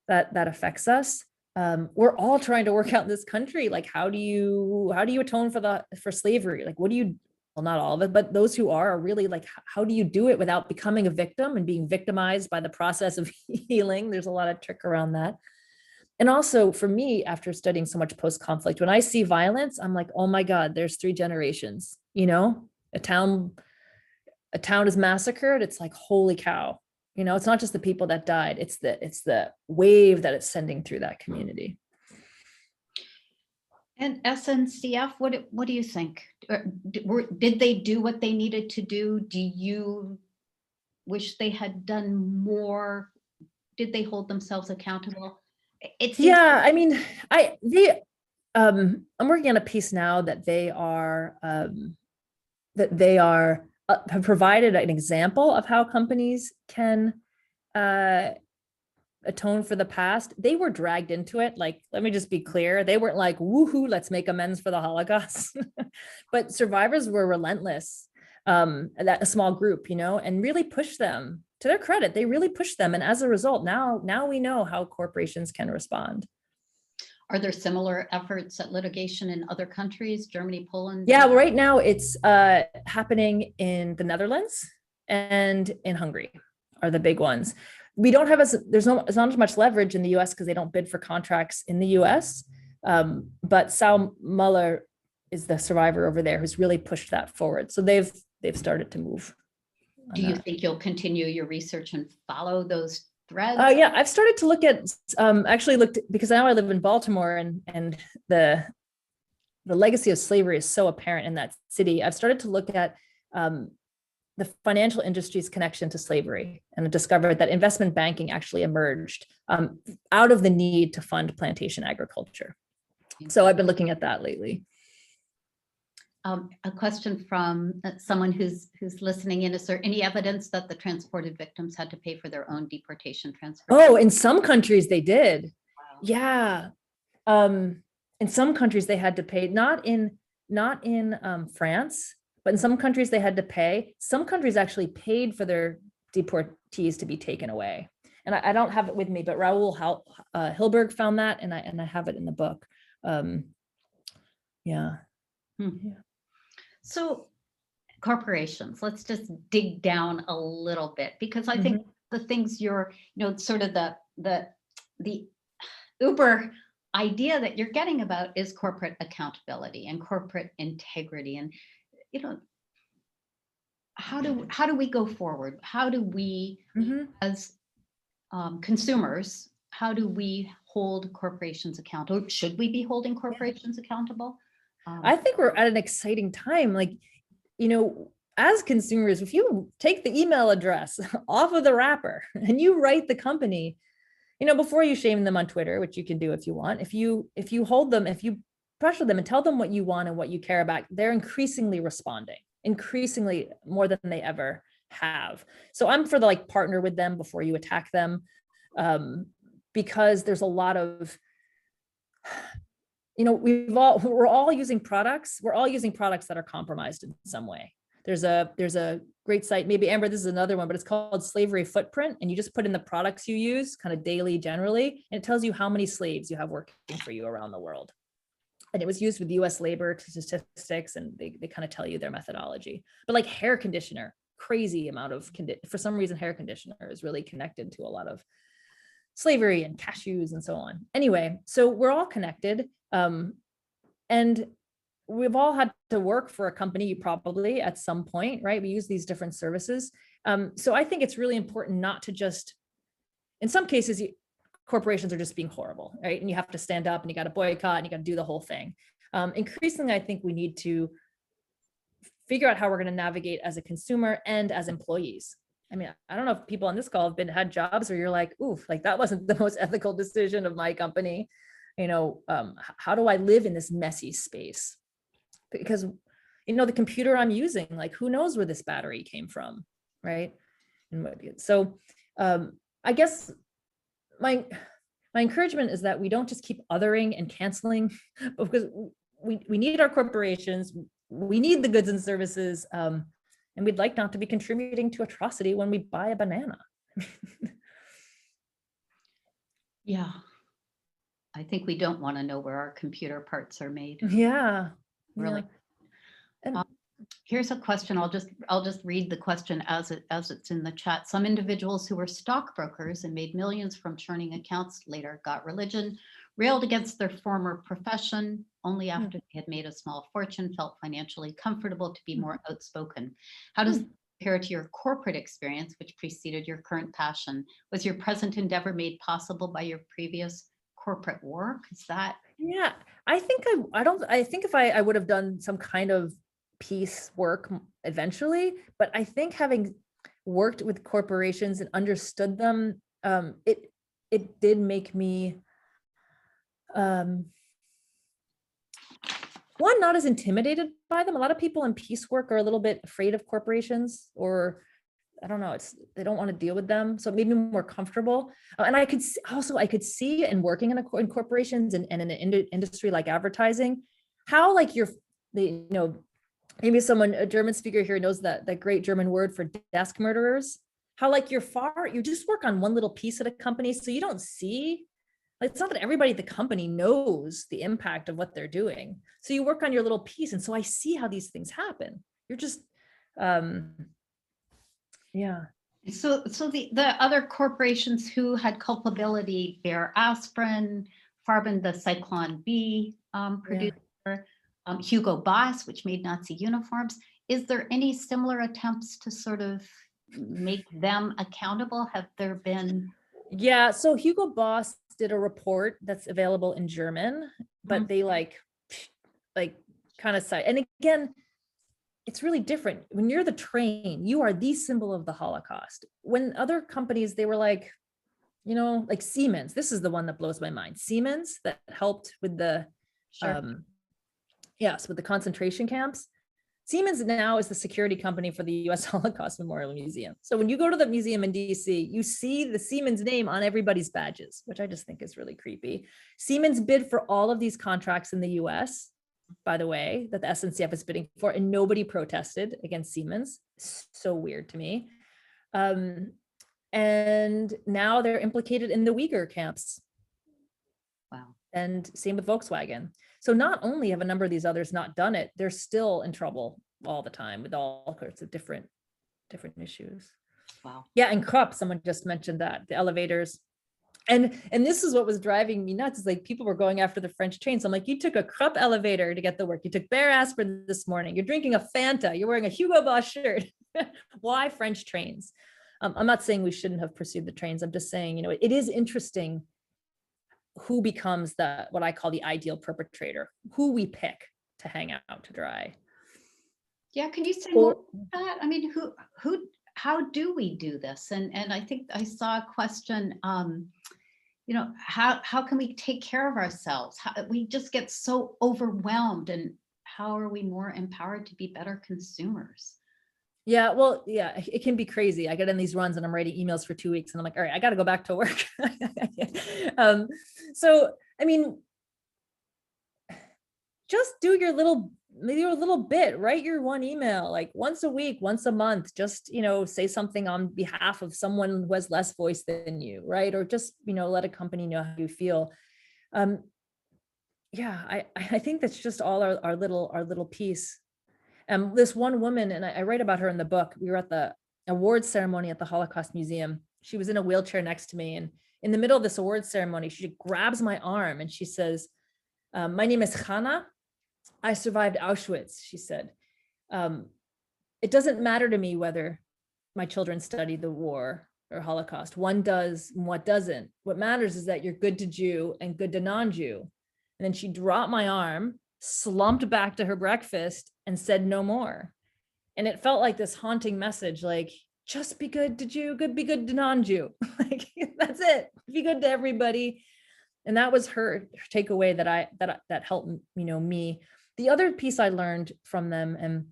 that affects us. We're all trying to work out in this country, like how do you atone for slavery? Like, what do you, well, not all of it, but those who are really like, how do you do it without becoming a victim and being victimized by the process of healing? There's a lot of trick around that. And also for me, after studying so much post-conflict, when I see violence, I'm like, oh my God, there's 3 generations, a town is massacred. It's like, holy cow, it's not just the people that died. It's the wave that it's sending through that community. And SNCF, what do you think? Did they do what they needed to do? Do you wish they had done more? Did they hold themselves accountable? I mean, I'm working on a piece now that they are have provided an example of how companies can atone for the past. They were dragged into it. Like, let me just be clear. They weren't like, woohoo, let's make amends for the Holocaust. But survivors were relentless, that a small group, and really pushed them. To their credit, they really pushed them. And as a result, now we know how corporations can respond. Are there similar efforts at litigation in other countries, Germany, Poland? Yeah, well, right now it's happening in the Netherlands and in Hungary are the big ones. We don't have there's not as much leverage in the US because they don't bid for contracts in the US. But Sal Muller is the survivor over there who's really pushed that forward. So they've started to move. Do you think you'll continue your research and follow those threads? Yeah, I've started to look at, because now I live in Baltimore, and the legacy of slavery is so apparent in that city. I've started to look at the financial industry's connection to slavery, and discovered that investment banking actually emerged out of the need to fund plantation agriculture. So I've been looking at that lately. A question from someone who's listening in: is there any evidence that the transported victims had to pay for their own deportation transfer? Oh, in some countries they did. Wow. Yeah. In some countries they had to pay, not in France, but in some countries they had to pay. Some countries actually paid for their deportees to be taken away. And I don't have it with me, but Raoul Hilberg found that, and I have it in the book. Yeah. So corporations, let's just dig down a little bit, because I think the things you're, sort of the uber idea that you're getting about is corporate accountability and corporate integrity. And, how do we go forward? How do we, as consumers, how do we hold corporations accountable? Should we be holding corporations accountable? I think we're at an exciting time. Like, as consumers, if you take the email address off of the wrapper and you write the company, before you shame them on Twitter, which you can do if you want, if you hold them, if you pressure them and tell them what you want and what you care about, they're increasingly responding, increasingly more than they ever have. So I'm for the partner with them before you attack them, because there's a lot of, we're all using products. We're all using products that are compromised in some way. There's a great site, maybe Amber, this is another one, but it's called Slavery Footprint. And you just put in the products you use kind of daily, generally, and it tells you how many slaves you have working for you around the world. And it was used with US labor statistics, and they kind of tell you their methodology. But hair conditioner, crazy amount of, for some reason, hair conditioner is really connected to a lot of slavery and cashews and so on. Anyway, so we're all connected. And we've all had to work for a company probably at some point, right? We use these different services. So I think it's really important not to just, in some cases, corporations are just being horrible, right? And you have to stand up and you got to boycott and you got to do the whole thing. Increasingly, I think we need to figure out how we're going to navigate as a consumer and as employees. I mean, I don't know if people on this call have had jobs where you're like, oof, like that wasn't the most ethical decision of my company. How do I live in this messy space? Because, the computer I'm using, like, who knows where this battery came from, right? And so I guess my encouragement is that we don't just keep othering and canceling, because we need our corporations, we need the goods and services, and we'd like not to be contributing to atrocity when we buy a banana. Yeah. I think we don't want to know where our computer parts are made. Yeah. Really. Yeah. Here's a question. I'll just read the question as it's in the chat. Some individuals who were stockbrokers and made millions from churning accounts later got religion, railed against their former profession, only after they had made a small fortune, felt financially comfortable to be more outspoken. How does this compare to your corporate experience, which preceded your current passion? Was your present endeavor made possible by your previous corporate work? Is that? Yeah, I think if I would have done some kind of peace work eventually, but I think having worked with corporations and understood them, it did make me one, not as intimidated by them. A lot of people in peace work are a little bit afraid of corporations, or I don't know, they don't want to deal with them. So it made me more comfortable. And I could see in working in corporations and in an industry like advertising, how like maybe a German speaker here knows that great German word for desk murderers, how like you just work on one little piece at a company. So you don't see, like, it's not that everybody at the company knows the impact of what they're doing. So you work on your little piece. And so I see how these things happen. You're just, yeah. So the other corporations who had culpability, Bear Aspirin, Farben, the Cyclone B producer, Hugo Boss, which made Nazi uniforms. Is there any similar attempts to sort of make them accountable? Have there been? Yeah, so Hugo Boss did a report that's available in German, but they like kind of cite, and again, it's really different. When you're the train, you are the symbol of the Holocaust. When other companies, they were like, like Siemens, this is the one that blows my mind. Siemens that helped with the, with the concentration camps. Siemens now is the security company for the US Holocaust Memorial Museum. So when you go to the museum in DC, you see the Siemens name on everybody's badges, which I just think is really creepy. Siemens bid for all of these contracts in the US, by the way, that the SNCF is bidding for, and nobody protested against Siemens. So weird to me. And now they're implicated in the Uyghur camps. Wow. And same with Volkswagen. So not only have a number of these others not done it, they're still in trouble all the time with all sorts of different issues. Wow. Yeah, and Krupp, someone just mentioned that, the elevators. And this is what was driving me nuts, is like people were going after the French trains. I'm like, you took a Krupp elevator to get the work. You took Bear Aspirin this morning. You're drinking a Fanta. You're wearing a Hugo Boss shirt. Why French trains? I'm not saying we shouldn't have pursued the trains. I'm just saying, it is interesting who becomes what I call the ideal perpetrator, who we pick to hang out to dry. Yeah, can you say more about that? I mean, how do we do this? And I think I saw a question, how can we take care of ourselves? We just get so overwhelmed, and how are we more empowered to be better consumers? Yeah, well, yeah, it can be crazy. I get in these runs and I'm writing emails for 2 weeks and I'm like, all right, I got to go back to work. So, I mean, just do your little bit, write your one email, like once a week, once a month, just, say something on behalf of someone who has less voice than you, right? Or just, let a company know how you feel. Yeah, I think that's just all our little piece. This one woman, and I write about her in the book, we were at the award ceremony at the Holocaust Museum. She was in a wheelchair next to me, and in the middle of this award ceremony, she grabs my arm and she says, "My name is Hannah. I survived Auschwitz," she said. "It doesn't matter to me whether my children study the war or Holocaust. One does and what doesn't. What matters is that you're good to Jew and good to non-Jew." And then she dropped my arm, slumped back to her breakfast, and said no more. And it felt like this haunting message, like, just be good to Jew, be good to non-Jew. Like, that's it. Be good to everybody. And that was her takeaway that helped, me. The other piece I learned from them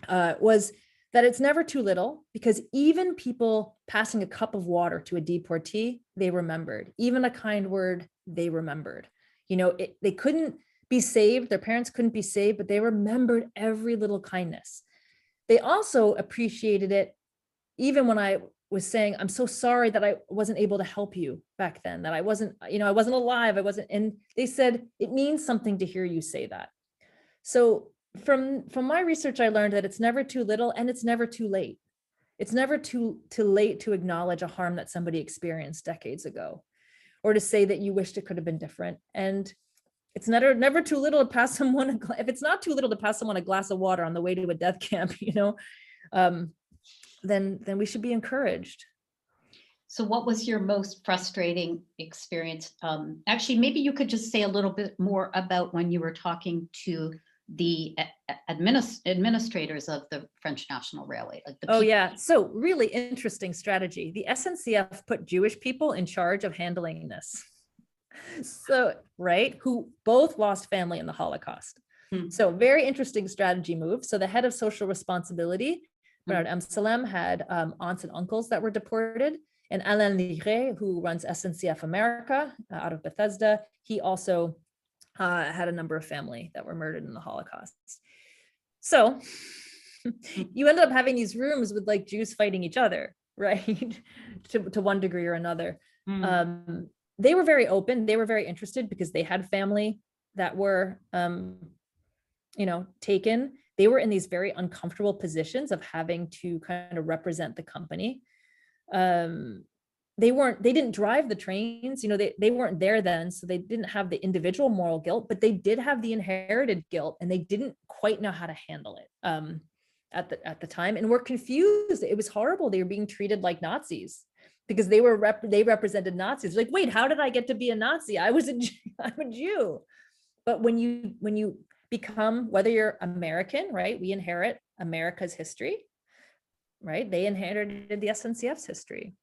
was that it's never too little, because even people passing a cup of water to a deportee, they remembered. Even a kind word, they remembered. They couldn't be saved. Their parents couldn't be saved, but they remembered every little kindness. They also appreciated it, even when I was saying, "I'm so sorry that I wasn't able to help you back then, that I wasn't alive. And they said, "It means something to hear you say that." So from my research, I learned that it's never too little and it's never too late. It's never too late to acknowledge a harm that somebody experienced decades ago, or to say that you wished it could have been different. And it's never too little to pass someone if it's not too little to pass someone a glass of water on the way to a death camp, then we should be encouraged. So what was your most frustrating experience? Actually, maybe you could just say a little bit more about when you were talking to the administrators of the French National Railway. Yeah. So really interesting strategy. The SNCF put Jewish people in charge of handling this. So, right, who both lost family in the Holocaust. So very interesting strategy move. So the head of social responsibility, Bernard Amsalem, had aunts and uncles that were deported. And Alain Ligre, who runs SNCF America out of Bethesda, he also had a number of family that were murdered in the Holocaust. So you ended up having these rooms with like Jews fighting each other, right? to one degree or another. They were very open. They were very interested because they had family that were, taken. They were in these very uncomfortable positions of having to kind of represent the company. They didn't drive the trains, they weren't there then, so they didn't have the individual moral guilt, but they did have the inherited guilt, and they didn't quite know how to handle it at the time, and were confused. It was horrible. They were being treated like Nazis because they represented Nazis. Like, wait, how did I get to be a Nazi? I'm a Jew. But when you become, whether you're American, right? We inherit America's history, right? They inherited the SNCF's history.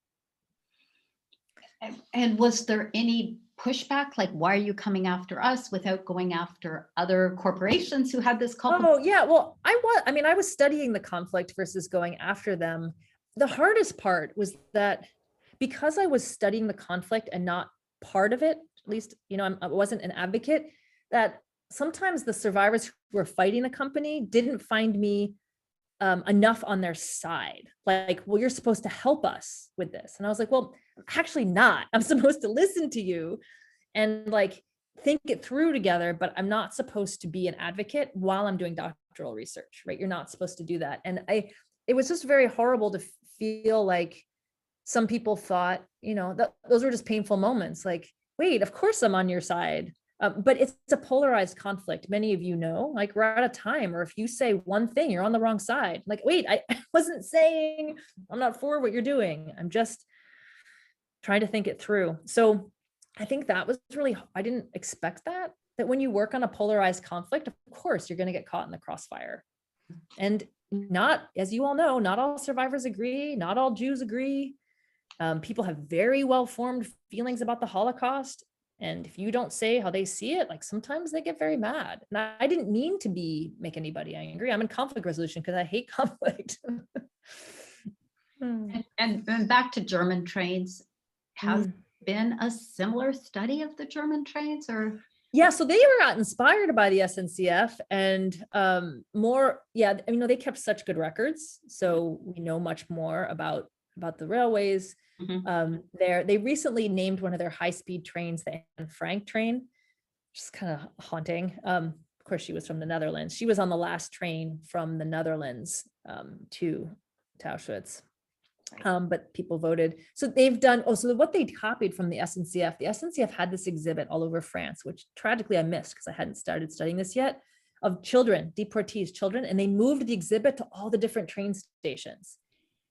And was there any pushback? Like, why are you coming after us without going after other corporations who had this conflict? Oh, yeah. Well, I was studying the conflict versus going after them. The hardest part was that because I was studying the conflict and not part of it, at least, I wasn't an advocate, that sometimes the survivors who were fighting the company didn't find me enough on their side. Like, well, you're supposed to help us with this. And I was like, well, actually not. I'm supposed to listen to you and like think it through together, but I'm not supposed to be an advocate while I'm doing doctoral research, right? You're not supposed to do that. And it was just very horrible to feel like some people thought, those were just painful moments. Like, wait, of course I'm on your side. But it's a polarized conflict. Many of you know, like, we're at a time, or if you say one thing, you're on the wrong side. Like, wait, I wasn't saying I'm not for what you're doing. I'm just trying to think it through. So I think that was really, I didn't expect that when you work on a polarized conflict, of course, you're going to get caught in the crossfire. And not, as you all know, not all survivors agree. Not all Jews agree. People have very well-formed feelings about the Holocaust. And if you don't say how they see it, like, sometimes they get very mad. And I didn't mean to make anybody angry. I'm in conflict resolution because I hate conflict. And back to German trains, has been a similar study of the German trains, or? Yeah, so they were inspired by the SNCF and they kept such good records. So we know much more about the railways. They recently named one of their high-speed trains the Anne Frank train, which is kind of haunting. Of course, she was from the Netherlands. She was on the last train from the Netherlands to Auschwitz. Right. But people voted. So they've done, so what they copied from the SNCF had this exhibit all over France, which tragically I missed because I hadn't started studying this yet, of children, deportees, children, and they moved the exhibit to all the different train stations.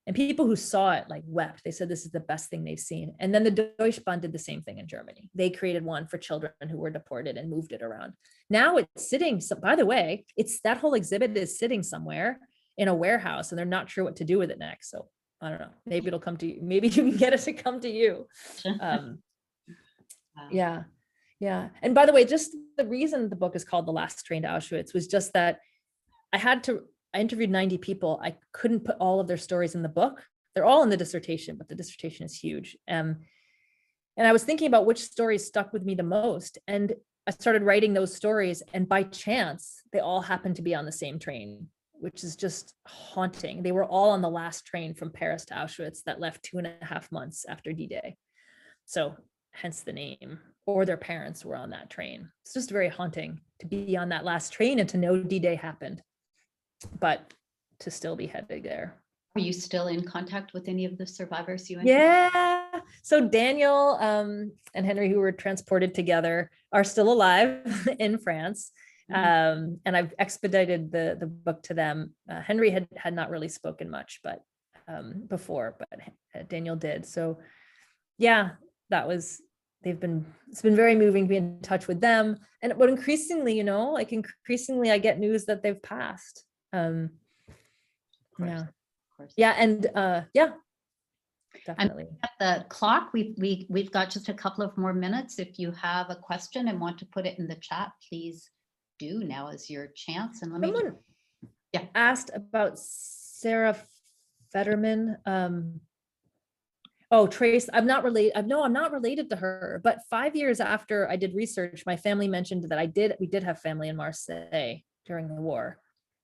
And people who saw it like wept. They said this is the best thing they've seen. And then the Deutsche Bahn did the same thing in Germany. They created one for children who were deported and moved it around. Now it's sitting, so by the way, it's that whole exhibit is sitting somewhere in a warehouse and they're not sure what to do with it next. So I don't know, maybe it'll come to you. Maybe you can get it to come to you. Wow. Yeah. Yeah. And by the way, just the reason the book is called The Last Train to Auschwitz was just that I interviewed 90 people. I couldn't put all of their stories in the book. They're all in the dissertation, but the dissertation is huge. And I was thinking about which stories stuck with me the most. And I started writing those stories. And by chance, they all happened to be on the same train, which is just haunting. They were all on the last train from Paris to Auschwitz that left 2.5 months after D-Day. So hence the name, or their parents were on that train. It's just very haunting to be on that last train and to know D-Day happened, but to still be headed there. Are you still in contact with any of the survivors you interviewed? Yeah. So Daniel and Henry, who were transported together, are still alive in France. And I've expedited the book to them. Henry had not really spoken much, but before, but Daniel did. So yeah, it's been very moving to be in touch with them. But increasingly, increasingly I get news that they've passed. Of course, yeah. of course. Yeah. And yeah, definitely. At the clock, we've got just a couple of more minutes. If you have a question and want to put it in the chat, please do. Now is your chance. And Someone asked about Sarah Federman. Oh, Trace, I'm not related to her, but 5 years after I did research, my family mentioned that we did have family in Marseille during the war.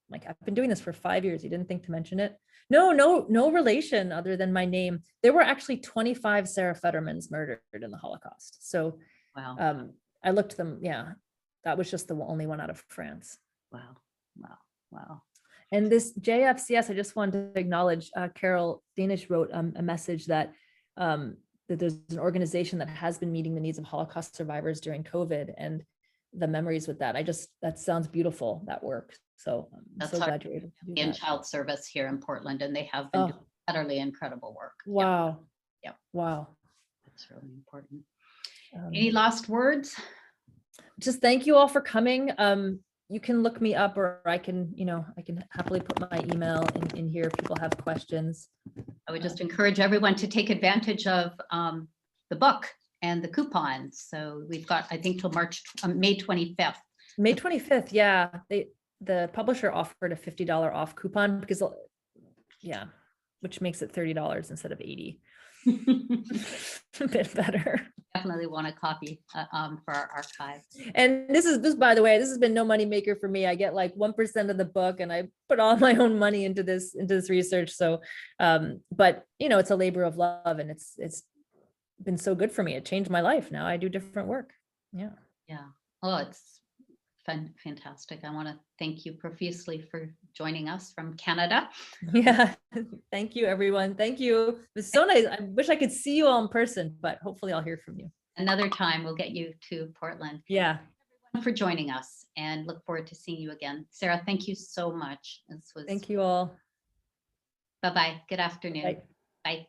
Like, I've been doing this for 5 years. You didn't think to mention it? No relation other than my name. There were actually 25 Sarah Federmans murdered in the Holocaust. So wow. I looked them. Yeah, that was just the only one out of France. Wow. And this JFCS, I just wanted to acknowledge, Carol Danish wrote a message that there's an organization that has been meeting the needs of Holocaust survivors during COVID and the memories with that. That sounds beautiful, that work. So I'm so glad you're able to do that. In child service here in Portland, and they have been doing utterly incredible work. Wow. Yeah. Wow. That's really important. Any last words? Just thank you all for coming. You can look me up, or I can happily put my email in here if people have questions. I would just encourage everyone to take advantage of the book and the coupons. So we've got, I think, till May 25th. May 25th, yeah. The publisher offered a $50 off coupon because, yeah, which makes it $30 instead of $80. A bit better. Definitely want a copy for our archive. And this, by the way, this has been no money maker for me. I get like 1% of the book, and I put all my own money into this research. So, but it's a labor of love, and it's been so good for me. It changed my life. Now I do different work. Yeah. Oh, it's fantastic. I want to thank you profusely for joining us from Canada. Yeah. Thank you, everyone. Thank you. It was so nice. I wish I could see you all in person, but hopefully I'll hear from you. Another time we'll get you to Portland. Yeah. Thank you everyone for joining us, and look forward to seeing you again. Sarah, thank you so much. Thank you all. Bye-bye. Good afternoon. Bye. Bye.